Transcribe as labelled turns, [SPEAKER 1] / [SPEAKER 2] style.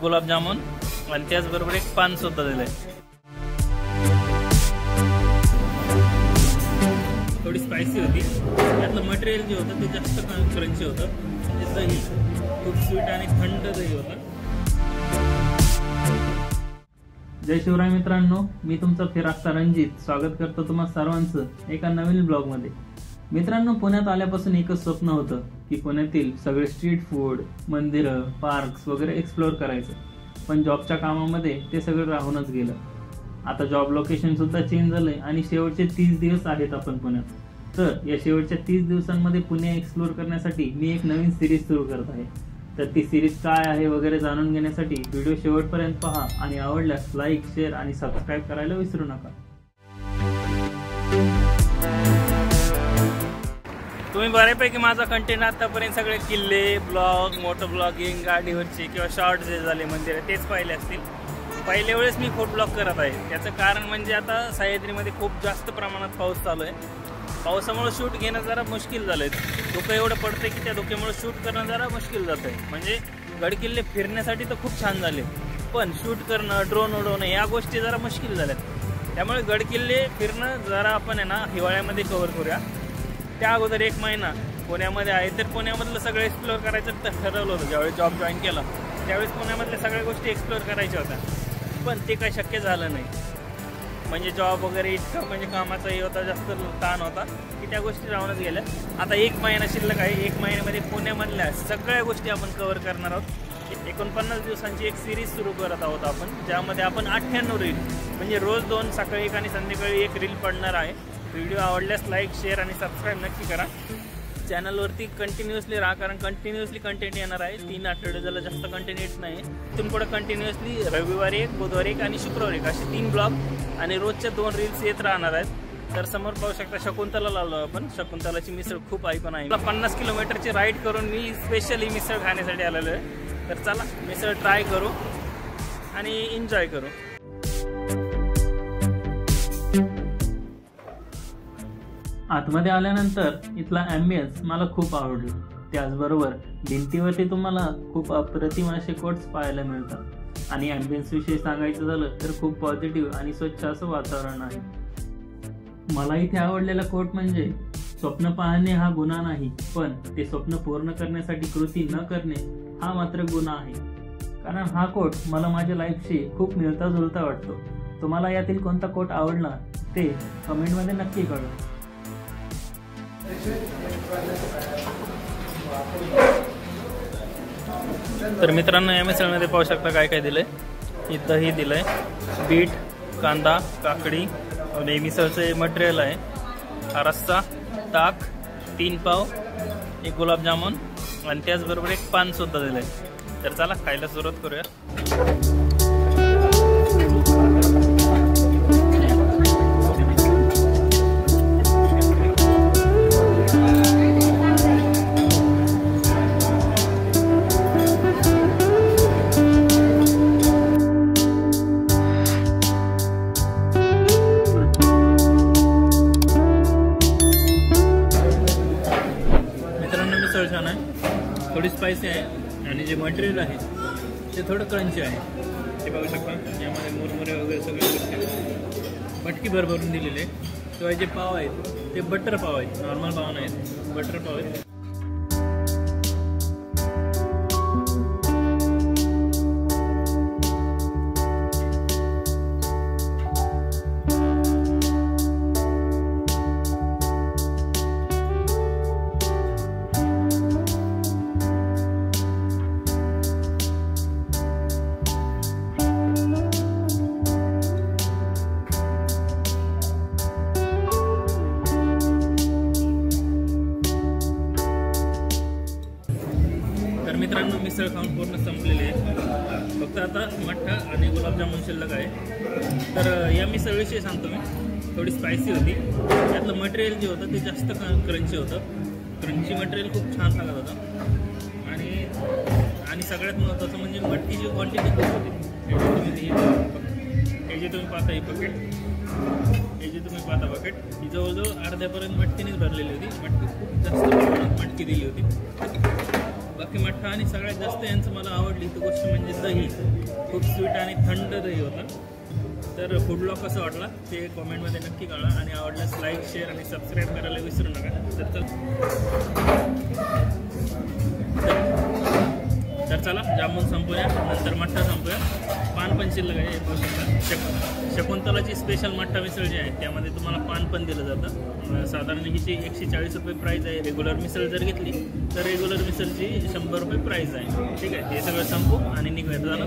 [SPEAKER 1] गुलाबजामुन आणि त्याचबरोबर एक पान सुद्धा दिलंय। थोडी स्पायसी होती, यातलं मटेरियल जे होतं ते जास्त क्रंची होतं। म्हणजे दही खूप स्वीट आणि थंड दही होतं। जय शिवराय मित्रांनो, मी तुमचा फिराकता रणजित स्वागत करतो तुम्हा सर्वांचं एका नवीन ब्लॉग मध्ये। मित्रांनो, पुण्यात आल्यापासून एकच स्वप्न होतं की पुण्यातील सगळे स्ट्रीट फूड, मंदिरं, पार्क्स वगैरे एक्सप्लोअर करायचं, पण जॉबच्या कामामध्ये ते सगळं राहूनच गेलं। आता जॉब लोकेशन सुद्धा चेंज झालंय आणि शेवटचे 30 दिवस आहेत आपण पुण्यात। तर या शेवटच्या 30 दिवसांमध्ये पुणे एक्सप्लोअर करण्यासाठी मी एक नवीन सिरीज सुरू करत आहे। तर ती सिरीज काय आहे वगैरे जाणून घेण्यासाठी व्हिडिओ शेवटपर्यंत पहा आणि आवडल्यास लाईक, शेअर आणि सबस्क्राईब करायला विसरू नका। तुम्ही बऱ्यापैकी माझा कंटेंट आतापर्यंत सगळे किल्ले, ब्लॉग, मोटो ब्लॉगिंग, गाडीवरचे किंवा शॉर्ट जे झाले मंदिर तेच पाहिले असतील। पहिल्या वेळेस मी फूड ब्लॉग करत आहे। त्याचं कारण म्हणजे आता सह्याद्रीमध्ये खूप जास्त प्रमाणात पाऊस चालू आहे। पावसामुळे शूट घेणं जरा मुश्किल झालंय। धुकं एवढं पडतंय की त्या धुक्यामुळे शूट करणं जरा मुश्किल जातंय। म्हणजे गडकिल्ले फिरण्यासाठी तर खूप छान झाले, पण शूट करणं, ड्रोन उडवणं या गोष्टी जरा मुश्किल झाल्यात। त्यामुळे गडकिल्ले फिरणं जरा आपण आहे ना हिवाळ्यामध्ये कव्हर करूया। त्या अगोदर 1 महिना पुण्यामध्ये आहे, तर पुण्यामधलं सगळं एक्सप्लोअर करायचं तर ठरवलं होतं। ज्यावेळेस जॉब जॉईन केला त्यावेळेस पुण्यामधल्या सगळ्या गोष्टी एक्सप्लोअर करायच्या होत्या, पण ते काही शक्य झालं नाही। म्हणजे जॉब वगैरे इतकं म्हणजे कामाचाही होता, जास्त ताण होता की त्या गोष्टी राहूनच गेल्या। आता 1 महिना शिल्लक आहे। 1 महिन्यामध्ये पुण्यामधल्या सगळ्या गोष्टी आपण कव्हर करणार आहोत। 49 दिवसांची एक सिरीज सुरू करत आहोत आपण, ज्यामध्ये आपण 98 रील म्हणजे रोज 2, सकाळी 1 आणि संध्याकाळी 1 रील पडणार आहे। व्हिडिओ आवडल्यास लाईक, शेअर आणि सबस्क्राईब नक्की करा। चॅनलवरती कंटिन्युअसली राहा, कारण कंटिन्युअसली कंटेंट येणार आहे। 3 आठवडे झालं जास्त कंटेंट येत नाही। इथून पुढे कंटिन्युअसली रविवारी 1, बुधवारी 1 आणि शुक्रवारी 1 असे 3 ब्लॉग आणि रोजच्या 2 रील्स येत राहणार आहेत। तर समोर पाहू शकता शकुंतला आलो आपण। शकुंतलाची मिसळ खूप ऐकून आहे। 50 किलोमीटरची राईड करून मी स्पेशली मिसळ खाण्यासाठी आलेलो आहे। तर चला मिसळ ट्राय करू आणि एन्जॉय करू। आतमध्ये आल्यानंतर इथला ॲम्बियन्स मला खूप आवडला। त्याचबरोबर भिंतीवरती तुम्हाला खूप अप्रतिम असे कोट्स पाहायला मिळतात आणि ॲम्बियन्स विषयी सांगायचं झालं तर खूप पॉझिटिव्ह आणि स्वच्छ असं वातावरण आहे। मला इथे आवडलेला कोट म्हणजे, स्वप्न पाहणे हा गुन्हा नाही, पण ते स्वप्न पूर्ण करण्यासाठी कृती न करणे हा मात्र गुन्हा आहे। कारण हा कोट मला माझ्या लाईफशी खूप मिळता जुळता वाटतो। तुम्हाला यातील कोणता कोट आवडला ते कमेंटमध्ये नक्की कळवा। तर मित्रांनो, या मिसळमध्ये पाहू शकता काय काय दिलंय। इथं दही दिलंय, बीट, कांदा, काकडी आणि मिसळचे मटेरियल आहे। हा रस्सा, ताक, 3 पाव, 1 गुलाबजामुन आणि त्याचबरोबर 1 पान सुद्धा दिलंय। तर चला खायला सुरुवात करूया। मिसळ छान आहे, थोडी स्पायसी आहे आणि जे मटेरियल आहे ते थोडं क्रंची आहे। ते बघू शकता यामध्ये मुरमुरे वगैरे सगळे गोष्टी मटकी भरभरून दिलेले आहे। शिवाय जे पाव आहेत ते बटर पाव आहेत, नॉर्मल पाव नाहीत, बटर पाव आहेत। मित्रांनो, मिसळ खाऊन पूर्ण संपलेली आहे। फक्त आता मठ्ठा आणि गुलाबजामुन शिल्लक आहे। तर या मिसळविषयी सांगतो मी, थोडी स्पायसी होती। त्यातलं मटेरियल जे होतं ते जास्त क्रंची होतं। क्रंची मटेरियल खूप छान लागत होतं आणि सगळ्यात महत्त्वाचं म्हणजे मटकीची क्वांटिटी खूप होती। हे जे तुम्ही पाहता बकेट ही जवळजवळ अर्ध्यापर्यंत मटकीनेच भरलेली होती। मटकी खूप जास्त प्रमाणात मटकी दिली होती। बाकी मठ्ठा आणि सगळ्यात जास्त यांचं मला आवडली ती गोष्ट म्हणजे दही. खूप स्वीट आणि थंड दही होता. तर फूड ब्लॉग कसा वाटला ते कॉमेंटमध्ये नक्की कळवा आणि आवडल्यास लाईक, शेअर आणि सबस्क्राईब करायला विसरू नका. तर चला जामून संपूया, नंतर मठ्ठा संपूया. पान पण शिल्लक आहे बघू शकता. शकुंतलाची स्पेशल मठ्ठा मिसळ जी आहे त्यामध्ये तुम्हाला पान पण दिलं जातं. साधारण हिची 140 रुपये प्राईज आहे. रेग्युलर मिसळ जर घेतली तर रेग्युलर मिसळची 100 रुपये प्राईज आहे. ठीक आहे, हे सगळं संपू आणि निघूयात झालं.